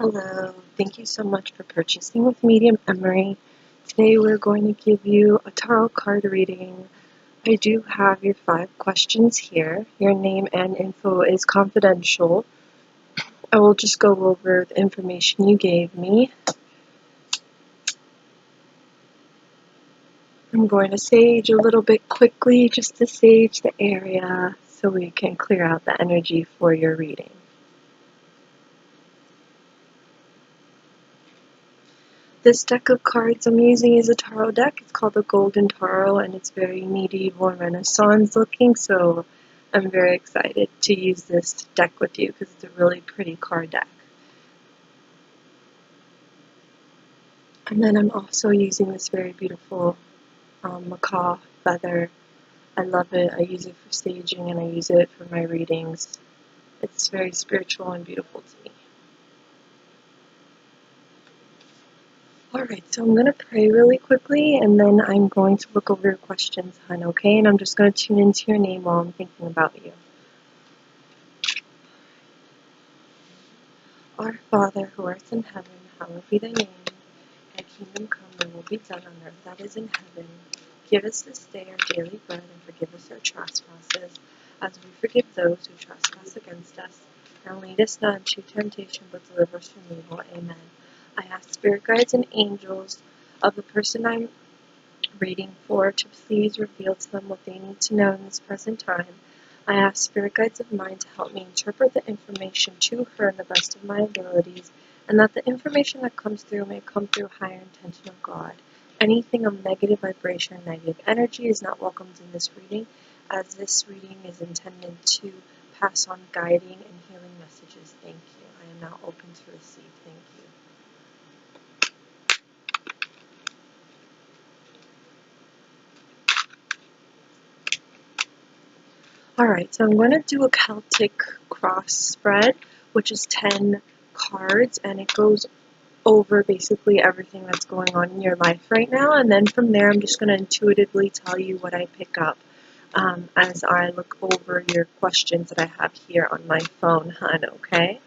Hello, thank you so much for purchasing with Medium Emary. Today we're going to give you a tarot card reading. I do have your 5 questions here. Your name and info is confidential. I will just go over the information you gave me. I'm going to sage a little bit quickly just to sage the area so we can clear out the energy for your reading. This deck of cards I'm using is a tarot deck. It's called the Golden Tarot, and it's very medieval and Renaissance looking, so I'm very excited to use this deck with you because it's a really pretty card deck. And then I'm also using this very beautiful macaw feather. I love it. I use it for staging and I use it for my readings. It's very spiritual and beautiful to me. Alright, so I'm going to pray really quickly, and then I'm going to look over your questions, hon, okay? And I'm just going to tune into your name while I'm thinking about you. Our Father, who art in heaven, hallowed be thy name. Thy kingdom come, thy will be done on earth as it is in heaven. Give us this day our daily bread, and forgive us our trespasses, as we forgive those who trespass against us. And lead us not into temptation, but deliver us from evil. Amen. I ask spirit guides and angels of the person I'm reading for to please reveal to them what they need to know in this present time. I ask spirit guides of mine to help me interpret the information to her in the best of my abilities, and that the information that comes through may come through higher intention of God. Anything of negative vibration or negative energy is not welcomed in this reading, as this reading is intended to pass on guiding and healing messages. Thank you. I am now open to receive. Thank you. Alright, so I'm going to do a Celtic cross spread, which is 10 cards, and it goes over basically everything that's going on in your life right now, and then from there I'm just going to intuitively tell you what I pick up as I look over your questions that I have here on my phone, hon, okay?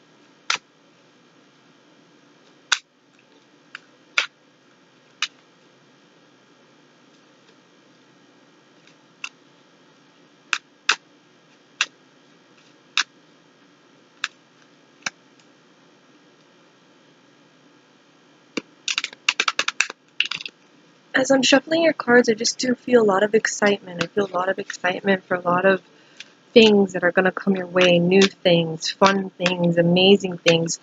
As I'm shuffling your cards, I just do feel a lot of excitement. I feel a lot of excitement for a lot of things that are going to come your way, new things, fun things, amazing things,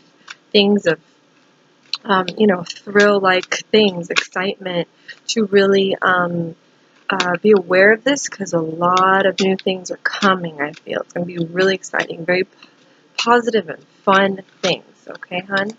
things of thrill-like things, excitement, to really be aware of this, because a lot of new things are coming, I feel. It's going to be really exciting, very positive and fun things, okay, hon?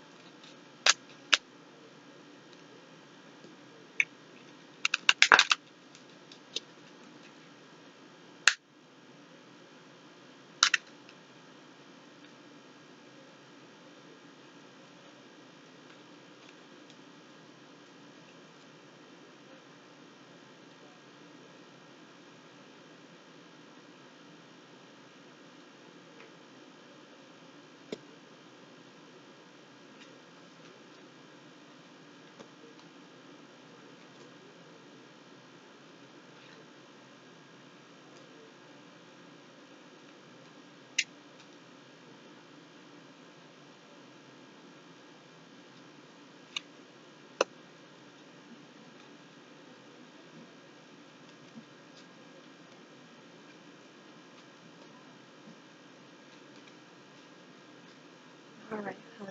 Alright, hon.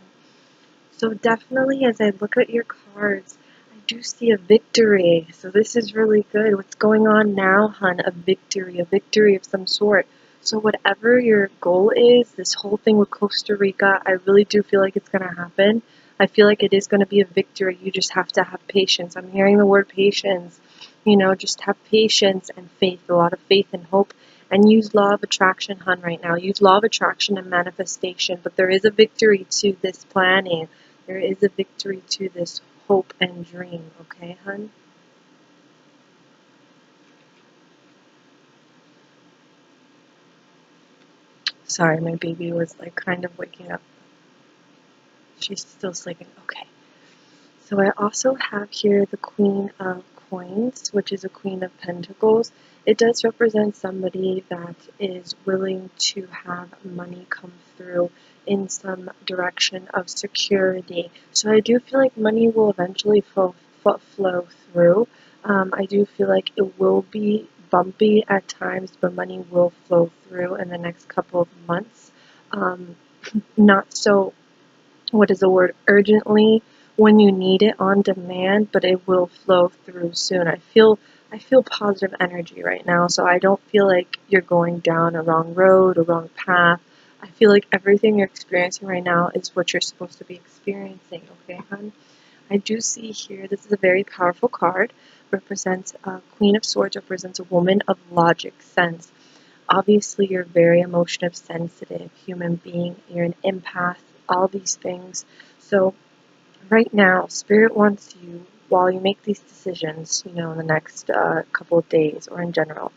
So definitely, as I look at your cards, I do see a victory. So this is really good. What's going on now, hon? A victory of some sort. So whatever your goal is, this whole thing with Costa Rica, I really do feel like it's going to happen. I feel like it is going to be a victory. You just have to have patience. I'm hearing the word patience. Just have patience and faith, a lot of faith and hope. And use law of attraction, hon, right now. Use law of attraction and manifestation. But there is a victory to this planning. There is a victory to this hope and dream, okay, hon? Sorry, my baby was like kind of waking up. she's still sleeping. Okay. So I also have here the Queen of Coins, which is a Queen of Pentacles. It does represent somebody that is willing to have money come through in some direction of security. So I do feel like money will eventually flow through. I do feel like it will be bumpy at times, but money will flow through in the next couple of months. Um, Not so, what is the word, urgently when you need it on demand, but it will flow through soon. I feel positive energy right now, so I don't feel like you're going down a wrong road, a wrong path. I feel like everything you're experiencing right now is what you're supposed to be experiencing, okay, hon? I do see here, this is a very powerful card, represents Queen of Swords, represents a woman of logic, sense. Obviously, you're a very emotive, sensitive human being. You're an empath, all these things. So, right now, Spirit wants you, while you make these decisions, in the next couple of days or in general,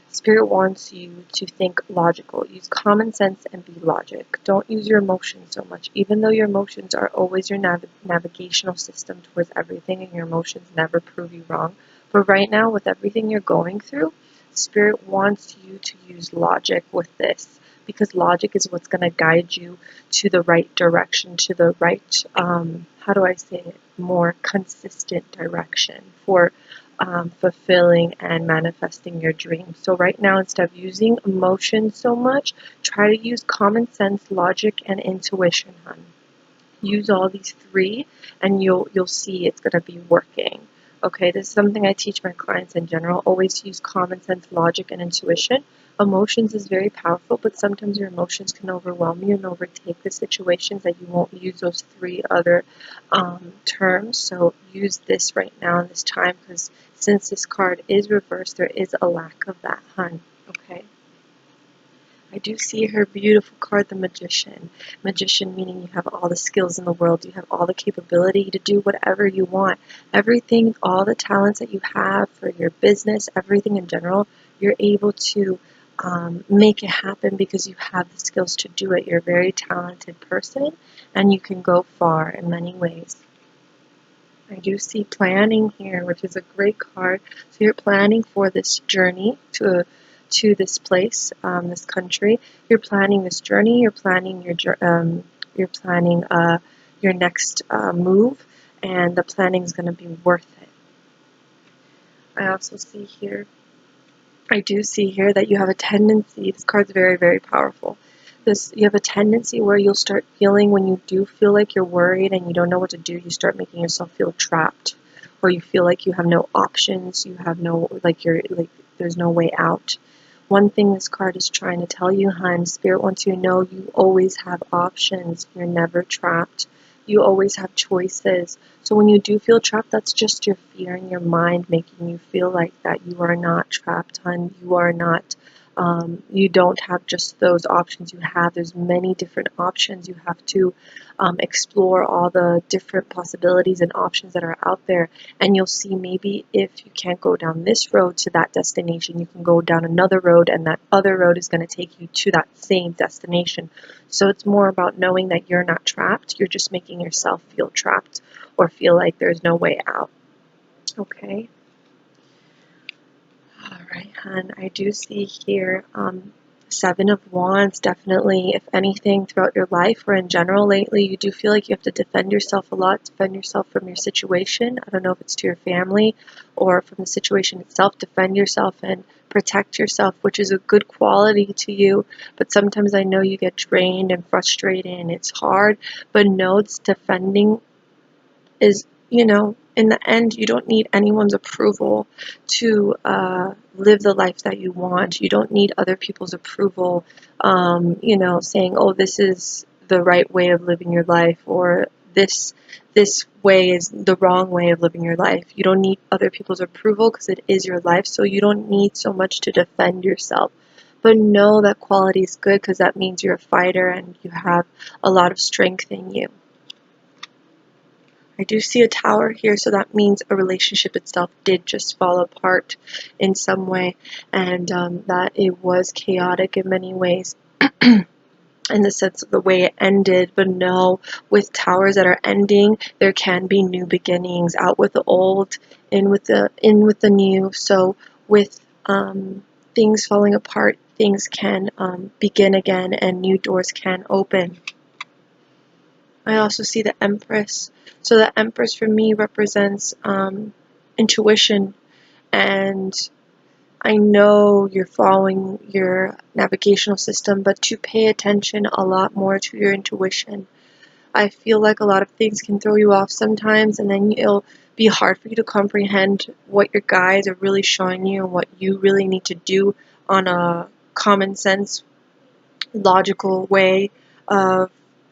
Spirit wants you to think logical. Use common sense and be logic. Don't use your emotions so much. Even though your emotions are always your navigational system towards everything, and your emotions never prove you wrong. But right now, with everything you're going through, Spirit wants you to use logic with this, because logic is what's going to guide you to the right direction, to the right, how do I say it, more consistent direction for fulfilling and manifesting your dreams. So right now, instead of using emotion so much, try to use common sense, logic, and intuition, hon. Use all these three, and you'll see it's going to be working. Okay, this is something I teach my clients in general. Always use common sense, logic, and intuition. Emotions is very powerful, but sometimes your emotions can overwhelm you and overtake the situations that you won't use those three other terms. So use this right now in this time, because since this card is reversed, there is a lack of that, hun. Okay. I do see her beautiful card, the Magician. Magician meaning you have all the skills in the world. You have all the capability to do whatever you want. Everything, all the talents that you have for your business, everything in general, you're able to make it happen because you have the skills to do it. You're a very talented person, and you can go far in many ways. I do see planning here, which is a great card. So you're planning for this journey to this place, this country. You're planning this journey. You're planning your next move, and the planning is going to be worth it. I also see here. I do see here that you have a tendency. This card's very, very powerful. You have a tendency where you'll start feeling, when you do feel like you're worried and you don't know what to do, you start making yourself feel trapped, or you feel like you have no options, you have no, there's no way out. One thing this card is trying to tell you, hun, Spirit wants you to know you always have options. You're never trapped. You always have choices. So when you do feel trapped, that's just your fear in your mind making you feel like that. You are not trapped, hun. You are not, you don't have just those options. There's many different options. You have to explore all the different possibilities and options that are out there. And you'll see, maybe if you can't go down this road to that destination, you can go down another road, and that other road is going to take you to that same destination. So it's more about knowing that you're not trapped. You're just making yourself feel trapped or feel like there's no way out. Okay. All right, hon. I do see here Seven of Wands. Definitely, if anything, throughout your life or in general lately, you do feel like you have to defend yourself a lot, defend yourself from your situation. I don't know if it's to your family or from the situation itself. Defend yourself and protect yourself, which is a good quality to you. But sometimes I know you get drained and frustrated and it's hard. But know it's defending is, in the end, you don't need anyone's approval to live the life that you want. You don't need other people's approval, saying, oh, this is the right way of living your life, or this way is the wrong way of living your life. You don't need other people's approval because it is your life, so you don't need so much to defend yourself. But know that quality is good, because that means you're a fighter and you have a lot of strength in you. I do see a tower here, so that means a relationship itself did just fall apart in some way, and that it was chaotic in many ways. in the sense of the way it ended, but no, with towers that are ending, there can be new beginnings. Out with the old, in with the new. So with things falling apart, things can begin again, and new doors can open. I also see the Empress. So the Empress for me represents intuition, and I know you're following your navigational system, but to pay attention a lot more to your intuition. I feel like a lot of things can throw you off sometimes, and then it'll be hard for you to comprehend what your guides are really showing you and what you really need to do on a common sense, logical way of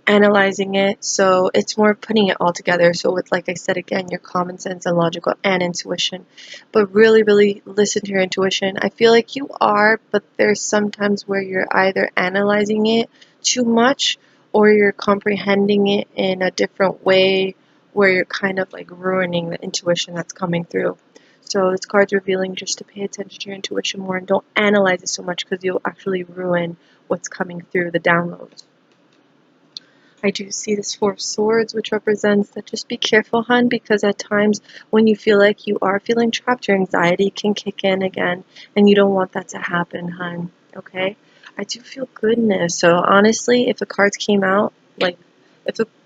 analyzing it. So it's more putting it all together. So with, like I said again, your common sense and logical and intuition. But really, really listen to your intuition. I feel like you are, but there's sometimes where you're either analyzing it too much or you're comprehending it in a different way where you're kind of like ruining the intuition that's coming through. So this card's revealing just to pay attention to your intuition more and don't analyze it so much because you'll actually ruin what's coming through the downloads. I do see this Four of Swords, which represents that just be careful, hun, because at times when you feel like you are feeling trapped, your anxiety can kick in again, and you don't want that to happen, hun, okay? I do feel goodness. So honestly, if the cards came out, like,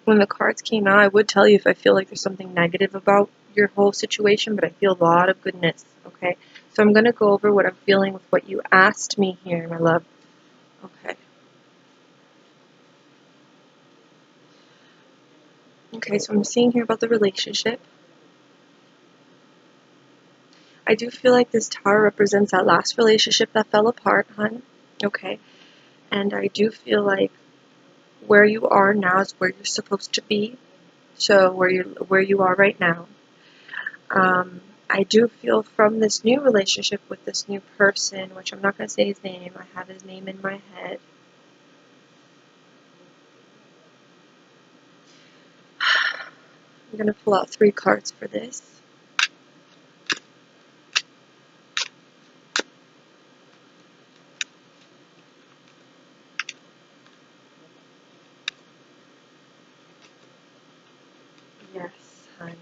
when the cards came out, I would tell you if I feel like there's something negative about your whole situation, but I feel a lot of goodness, okay? So I'm going to go over what I'm feeling with what you asked me here, my love. Okay. Okay, so I'm seeing here about the relationship. I do feel like this tower represents that last relationship that fell apart, hun. Okay, and I do feel like where you are now is where you're supposed to be. So where you are right now. I do feel from this new relationship with this new person, which I'm not going to say his name. I have his name in my head. I'm going to pull out 3 cards for this. Yes, hun.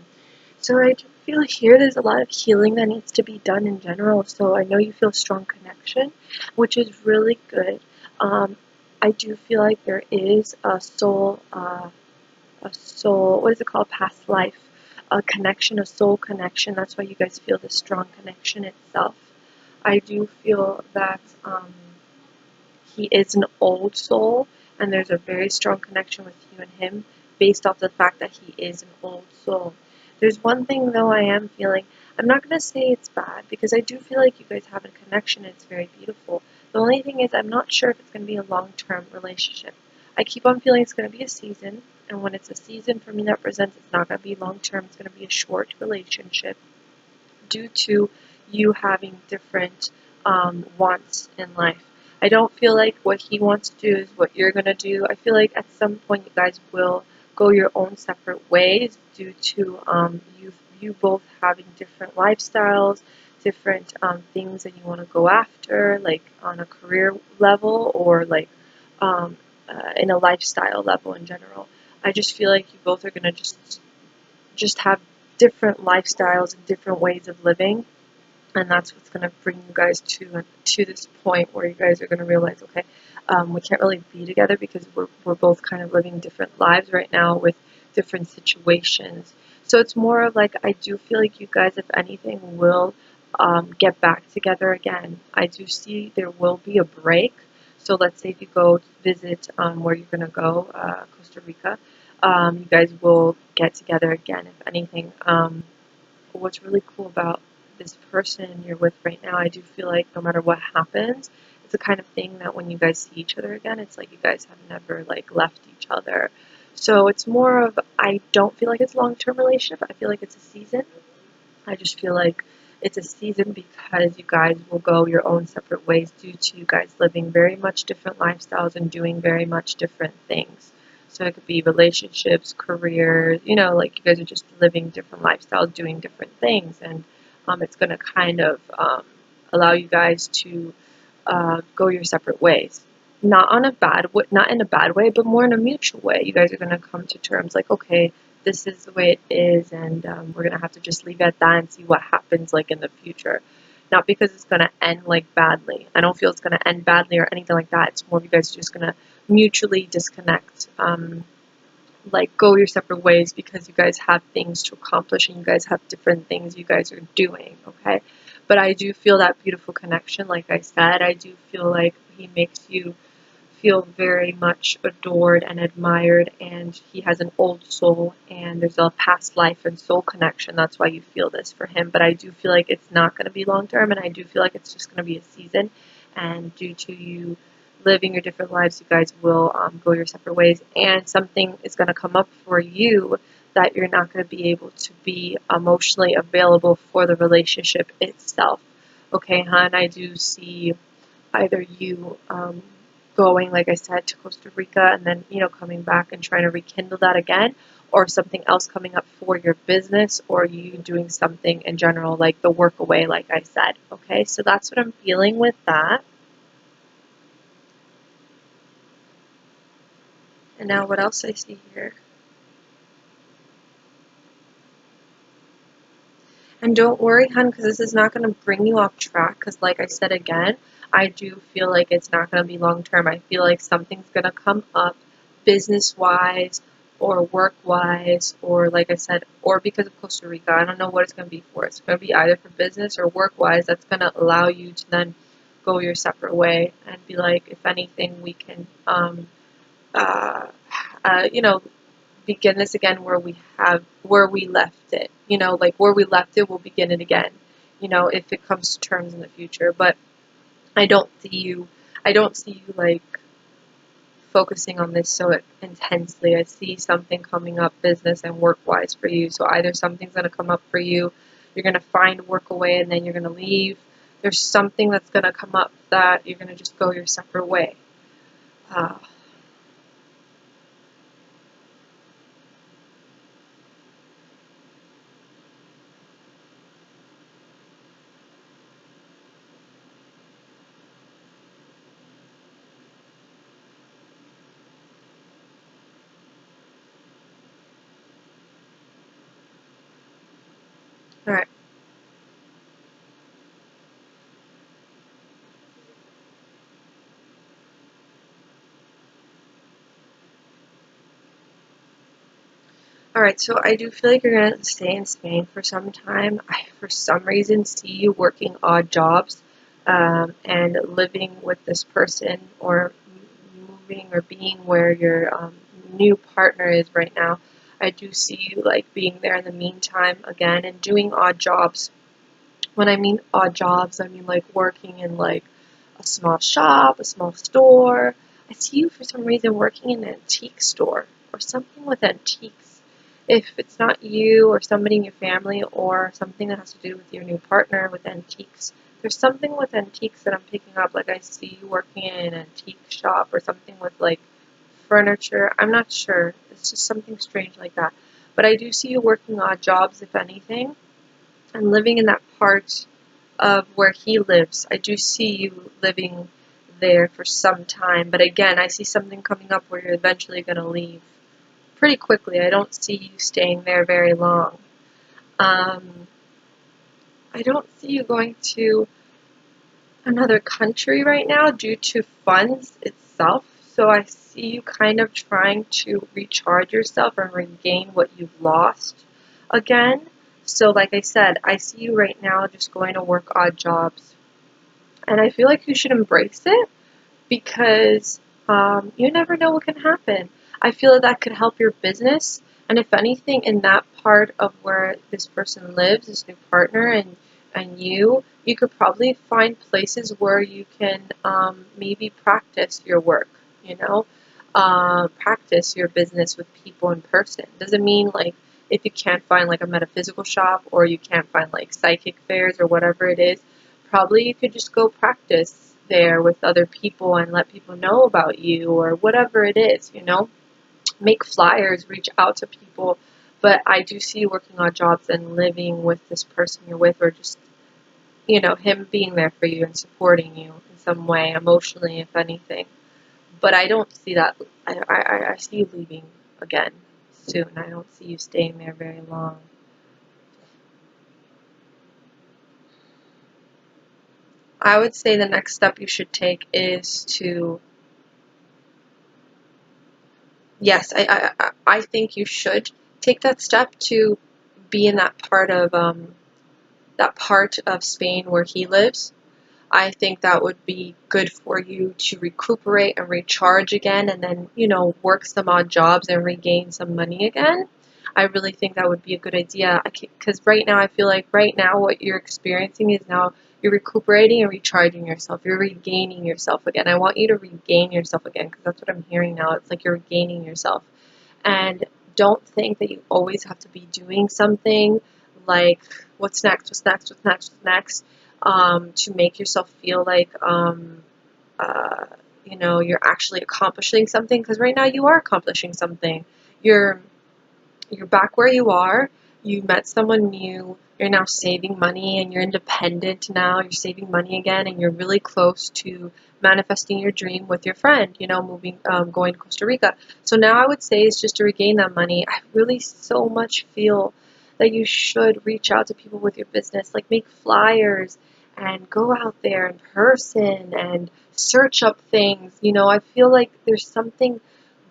So I do feel here there's a lot of healing that needs to be done in general. So I know you feel strong connection, which is really good. Um, I do feel like there is a soul, what is it called? Past life, a connection, a soul connection. That's why you guys feel this strong connection itself. I do feel that he is an old soul, and there's a very strong connection with you and him based off the fact that he is an old soul. There's one thing though I am feeling, I'm not going to say it's bad because I do feel like you guys have a connection, it's very beautiful. The only thing is I'm not sure if it's going to be a long-term relationship. I keep on feeling it's going to be a season, and when it's a season for me that represents it's not going to be long-term, it's going to be a short relationship due to you having different wants in life. I don't feel like what he wants to do is what you're going to do. I feel like at some point you guys will go your own separate ways due to you both having different lifestyles, different things that you want to go after, like on a career level or like um, in a lifestyle level in general. I just feel like you both are going to just have different lifestyles and different ways of living, and that's what's going to bring you guys to this point where you guys are going to realize, okay, we can't really be together because we're both kind of living different lives right now with different situations. So it's more of like I do feel like you guys, if anything, will get back together again. I do see there will be a break. So let's say if you go visit where you're going to go, Costa Rica, you guys will get together again, if anything. What's really cool about this person you're with right now, I do feel like no matter what happens, it's the kind of thing that when you guys see each other again, it's like you guys have never like left each other. So it's more of I don't feel like it's a long-term relationship. I feel like it's a season. I just feel like it's a season because you guys will go your own separate ways due to you guys living very much different lifestyles and doing very much different things. So it could be relationships, careers, like you guys are just living different lifestyles, doing different things, and it's going to kind of allow you guys to go your separate ways. not on a bad way, not in a bad way, but more in a mutual way. You guys are going to come to terms like, okay, this is the way it is, and we're going to have to just leave it at that and see what happens like in the future. Not because it's going to end like badly. I don't feel it's going to end badly or anything like that. It's more of you guys are just going to mutually disconnect, like go your separate ways because you guys have things to accomplish and you guys have different things you guys are doing, okay? But I do feel that beautiful connection, like I said. I do feel like he makes you feel very much adored and admired, and he has an old soul, and there's a past life and soul connection. That's why you feel this for him. But I do feel like it's not going to be long term, and I do feel like it's just going to be a season, and due to you living your different lives, you guys will go your separate ways, and something is going to come up for you that you're not going to be able to be emotionally available for the relationship itself. Okay, hon, I do see either you going, like I said, to Costa Rica and then, coming back and trying to rekindle that again, or something else coming up for your business, or you doing something in general, like the work away, like I said. Okay, so that's what I'm feeling with that. And now what else I see here? And don't worry, hun, because this is not going to bring you off track. Because, like I said again, I do feel like it's not going to be long term. I feel like something's going to come up business wise or work wise, or like I said, or because of Costa Rica. I don't know what it's going to be for. It's going to be either for business or work wise. That's going to allow you to then go your separate way and be like, if anything, we can, uh, you know, begin this again where we left it. Like where we left it, we'll begin it again. If it comes to terms in the future. But I don't see you. I don't see you like focusing on this so intensely. I see something coming up business and work wise for you. So either something's gonna come up for you, you're gonna find work away, and then you're gonna leave. There's something that's gonna come up that you're gonna just go your separate way. Uh, all right. All right, so I do feel like you're gonna stay in Spain for some time. I, for some reason, see you working odd jobs and living with this person, or moving or being where your new partner is right now. I do see you like being there in the meantime again and doing odd jobs. When I mean odd jobs, I mean like working in like a small shop, a small store. I see you for some reason working in an antique store or something with antiques. If it's not you or somebody in your family or something that has to do with your new partner with antiques, there's something with antiques that I'm picking up. Like I see you working in an antique shop or something with like furniture. I'm not sure. It's just something strange like that. But I do see you working odd jobs, if anything, and living in that part of where he lives. I do see you living there for some time, but again, I see something coming up where you're eventually going to leave pretty quickly. I don't see you staying there very long. Um, I don't see you going to another country right now due to funds itself. So I see you kind of trying to recharge yourself and regain what you've lost again. So like I said, I see you right now just going to work odd jobs. And I feel like you should embrace it because you never know what can happen. I feel that could help your business. And if anything, in that part of where this person lives, this new partner, and you could probably find places where you can maybe practice your work, practice your business with people in person. Doesn't mean like if you can't find like a metaphysical shop or you can't find like psychic fairs or whatever it is, probably you could just go practice there with other people and let people know about you or whatever it is. Make flyers, reach out to people. But I do see you working on jobs and living with this person you're with, or just, him being there for you and supporting you in some way, emotionally, if anything. But I don't see that. I see you leaving again soon. I don't see you staying there very long. I would say the next step you should take is to, yes, I think you should take that step to be in that part of Spain where he lives. I think that would be good for you to recuperate and recharge again and then, work some odd jobs and regain some money again. I really think that would be a good idea because right now I feel like right now what you're experiencing is now you're recuperating and recharging yourself. You're regaining yourself again. I want you to regain yourself again because that's what I'm hearing now. It's like you're regaining yourself. And don't think that you always have to be doing something like what's next, what's next, what's next, what's next, to make yourself feel like, uh, you're actually accomplishing something. Because right now you are accomplishing something. You're you're back where you are. You met someone new. You're now saving money and you're independent now. You're saving money again and you're really close to manifesting your dream with your friend, going to Costa Rica. So now I would say is just to regain that money. I really so much feel that you should reach out to people with your business, like make flyers and go out there in person and search up things. I feel like there's something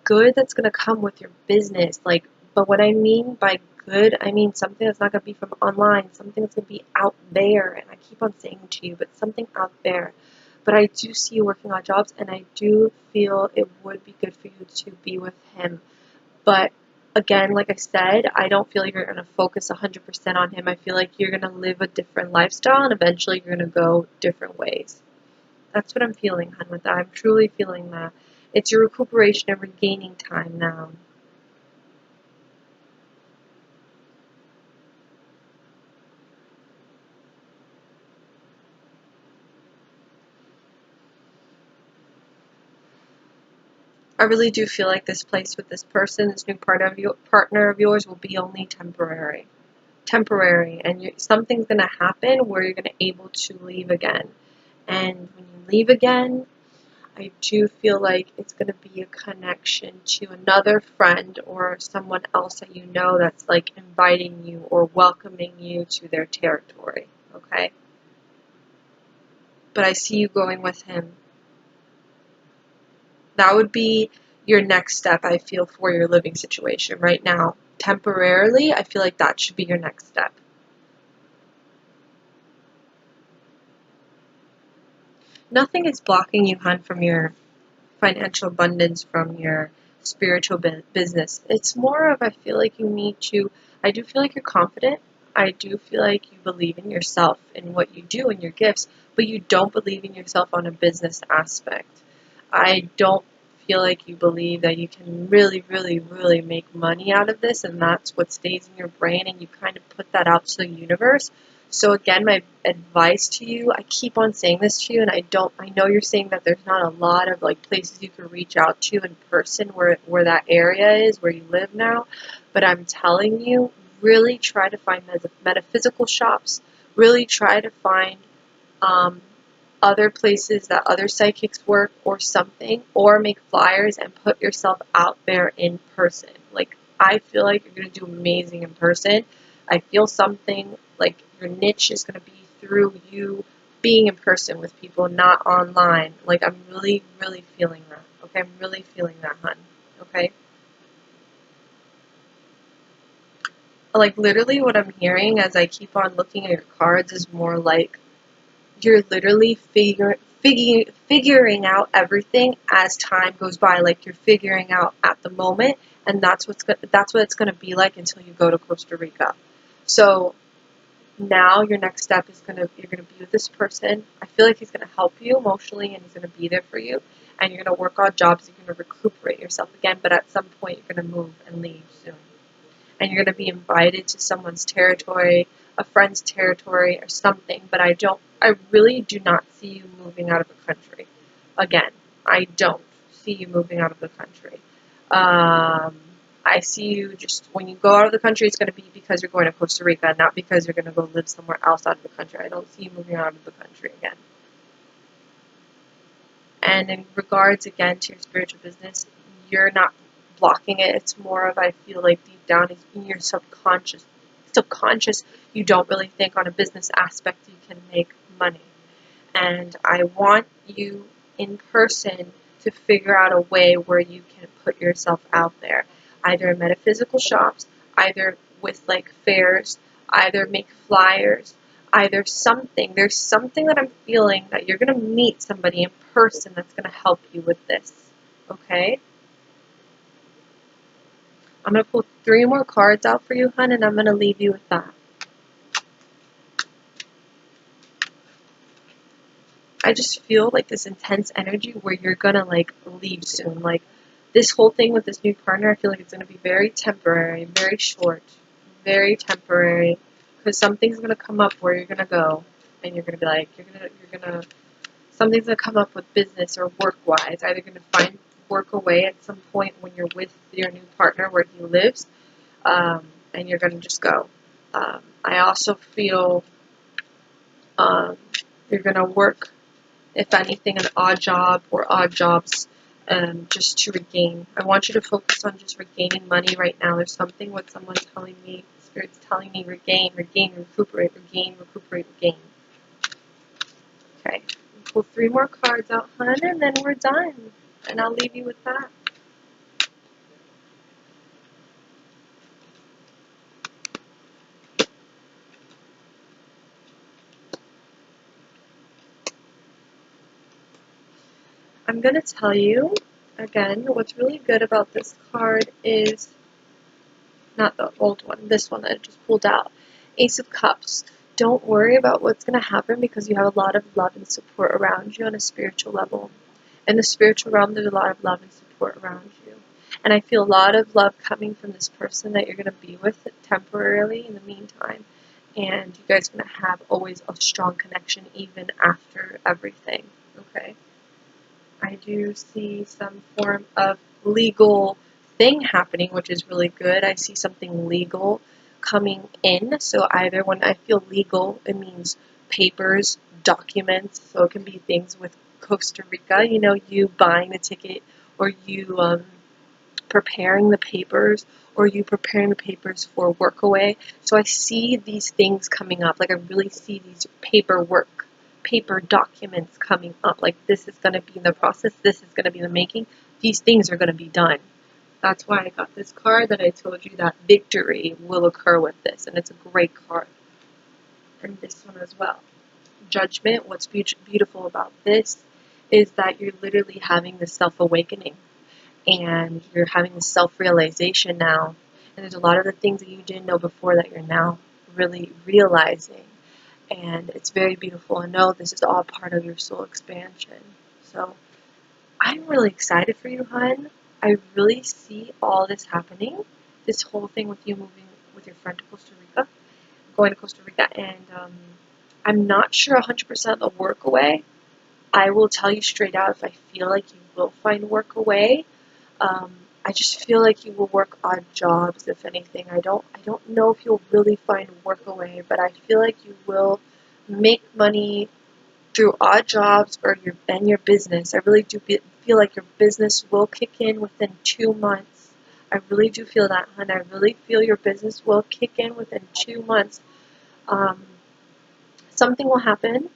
good that's going to come with your business. But what I mean by good, I mean something that's not going to be from online, something that's going to be out there. And I keep on saying to you, but something out there. But I do see you working on jobs, and I do feel it would be good for you to be with him. But again, like I said, I don't feel like you're going to focus 100% on him. I feel like you're going to live a different lifestyle, and eventually you're going to go different ways. That's what I'm feeling, hon, with that. I'm truly feeling that. It's your recuperation and regaining time now. I really do feel like this place with this person, this new partner of yours, will be only temporary. Temporary, and something's going to happen where you're going to be able to leave again. And when you leave again, I do feel like it's going to be a connection to another friend or someone else that you know that's like inviting you or welcoming you to their territory. Okay? But I see you going with him. That would be your next step, I feel, for your living situation right now. Temporarily, I feel like that should be your next step. Nothing is blocking you, hun, from your financial abundance, from your spiritual business. It's more of, I feel like you need to, I do feel like you're confident. I do feel like you believe in yourself and what you do and your gifts, but you don't believe in yourself on a business aspect. I don't feel like you believe that you can really, really, really make money out of this, and that's what stays in your brain, and you kind of put that out to the universe. So again, my advice to you, I keep on saying this to you, and I know you're saying that there's not a lot of like places you can reach out to in person where that area is, where you live now, but I'm telling you, really try to find metaphysical shops, really try to find, um, other places that other psychics work or something, or make flyers and put yourself out there in person. Like, I feel like you're going to do amazing in person. I feel something like your niche is going to be through you being in person with people, not online. Like, I'm really, really feeling that. Okay, I'm really feeling that, hun. Okay? Like, literally, what I'm hearing as I keep on looking at your cards is more like you're literally figuring out everything as time goes by. Like you're figuring out at the moment, and that's what it's gonna be like until you go to Costa Rica. So now your next step is you're gonna be with this person. I feel like he's gonna help you emotionally, and he's gonna be there for you. And you're gonna work on jobs. You're gonna recuperate yourself again. But at some point, you're gonna move and leave soon, and you're going to be invited to someone's territory, a friend's territory, or something. But I really do not see you moving out of the country. Again, I don't see you moving out of the country. Um, I see you just, when you go out of the country, it's going to be because you're going to Costa Rica, not because you're going to go live somewhere else out of the country. I don't see you moving out of the country again. And in regards, again, to your spiritual business, you're not blocking it. It's more of, I feel like deep down in your subconscious, you don't really think on a business aspect you can make money. And I want you in person to figure out a way where you can put yourself out there, either in metaphysical shops, either with like fairs, either make flyers, either something. There's something that I'm feeling that you're going to meet somebody in person that's going to help you with this. Okay? I'm going to pull 3 more cards out for you, hun, and I'm going to leave you with that. I just feel like this intense energy where you're gonna like leave soon. Like this whole thing with this new partner, I feel like it's gonna be very temporary, very short, very temporary. Because something's gonna come up where you're gonna go, and you're gonna be like, something's gonna come up with business or work-wise. Either gonna find work away at some point when you're with your new partner where he lives, and you're gonna just go. I also feel you're gonna work, if anything, an odd job or odd jobs, just to regain. I want you to focus on just regaining money right now. There's something what someone's telling me, Spirit's telling me, regain, recuperate, regain, recuperate, regain. Okay, pull 3 more cards out, hun, and then we're done. And I'll leave you with that. I'm going to tell you, again, what's really good about this card is, not the old one, this one that I just pulled out, Ace of Cups. Don't worry about what's going to happen because you have a lot of love and support around you on a spiritual level. In the spiritual realm, there's a lot of love and support around you. And I feel a lot of love coming from this person that you're going to be with temporarily in the meantime. And you guys are going to have always a strong connection even after everything. Okay? I do see some form of legal thing happening, which is really good. I see something legal coming in. So either when I feel legal, it means papers, documents. So it can be things with Costa Rica, you buying the ticket, or you preparing the papers, or you preparing the papers for Workaway. So I see these things coming up. Like I really see these paper documents coming up. Like this is going to be in the process. This is going to be in the making. These things are going to be done. That's why I got this card that I told you that victory will occur with this. And it's a great card. And this one as well. Judgment. What's beautiful about this is that you're literally having the self-awakening. And you're having the self-realization now. And there's a lot of the things that you didn't know before that you're now really realizing. And it's very beautiful. And know this is all part of your soul expansion. So I'm really excited for you, hun. I really see all this happening. This whole thing with you moving with your friend to Costa Rica, going to Costa Rica. And I'm not sure 100% the work away. I will tell you straight out if I feel like you will find work away. I just feel like you will work odd jobs, if anything. I don't know if you'll really find work away, but I feel like you will make money through odd jobs or your business. I really do feel like your business will kick in within 2 months. I really do feel that, hon. I really feel your business will kick in within 2 months. Something will happen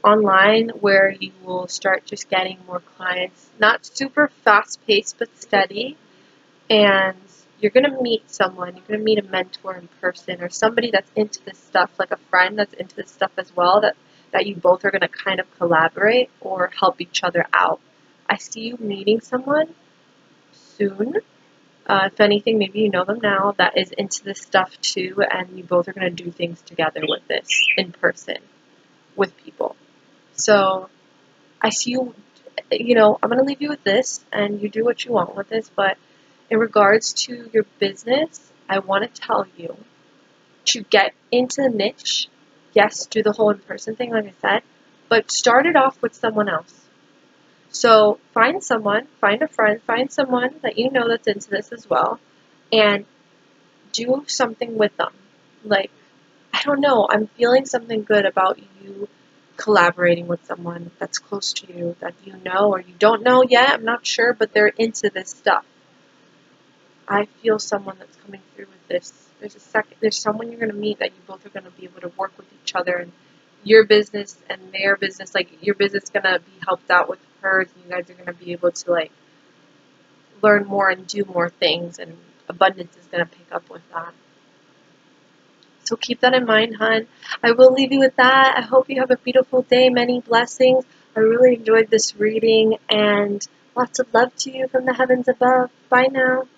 online where you will start just getting more clients. Not super fast-paced, but steady. And you're going to meet someone. You're going to meet a mentor in person or somebody that's into this stuff, like a friend that's into this stuff as well, that you both are going to kind of collaborate or help each other out. I see you meeting someone soon. If anything, maybe you know them now, that is into this stuff too, and you both are going to do things together with this in person with people. So I see you, I'm going to leave you with this, and you do what you want with this, but in regards to your business, I want to tell you to get into the niche. Yes, do the whole in-person thing, like I said, but start it off with someone else. So find a friend, find someone that you know that's into this as well, and do something with them. Like, I don't know, I'm feeling something good about you collaborating with someone that's close to you that you know or you don't know yet. I'm not sure, but they're into this stuff. I feel someone that's coming through with this. There's someone you're going to meet that you both are going to be able to work with each other, and your business and their business, like your business is going to be helped out with hers, and you guys are going to be able to like learn more and do more things, and abundance is going to pick up with that. So keep that in mind, hon. I will leave you with that. I hope you have a beautiful day. Many blessings. I really enjoyed this reading, and lots of love to you from the heavens above. Bye now.